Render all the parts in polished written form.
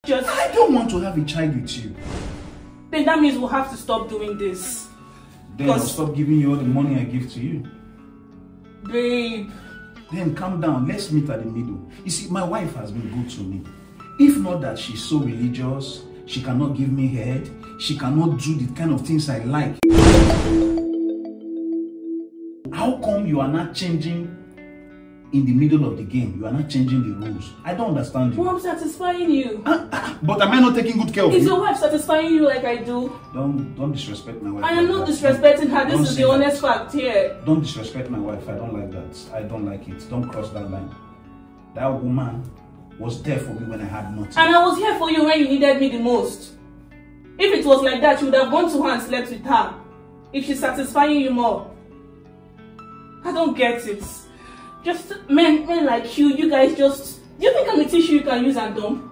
I don't want to have a child with you. Then that means we'll have to stop doing this. Then I'll stop giving you all the money I give to you. Babe. Then calm down. Let's meet at the middle. You see, my wife has been good to me. If not that she's so religious, she cannot give me head, she cannot do the kind of things I like. How come you are not changing in the middle of the game? You are not changing the rules. I don't understand you. Well, I'm satisfying you. But am I not taking good care of you? Is your wife satisfying you like I do? Don't disrespect my wife. I am not disrespecting her. This is the honest fact here. Don't disrespect my wife. I don't like that. I don't like it. Don't cross that line. That woman was there for me when I had nothing. And I was here for you when you needed me the most. If it was like that, you would have gone to her and slept with her. If she's satisfying you more. I don't get it. Just men like you guys just... Do you think I'm a tissue you can use and dump?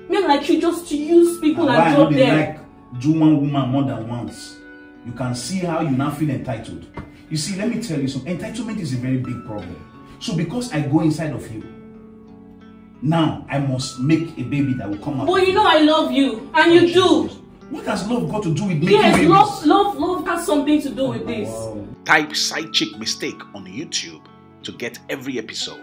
Men like you just use people and drop them. Like do one woman more than once. You can see how you now feel entitled. You see, let me tell you something. Entitlement is a very big problem. So because I go inside of you, now I must make a baby that will come out. But you know I love you, and you do. What has love got to do with making babies? Yes, love has something to do with this. Wow. Type side chick mistake on YouTube to get every episode.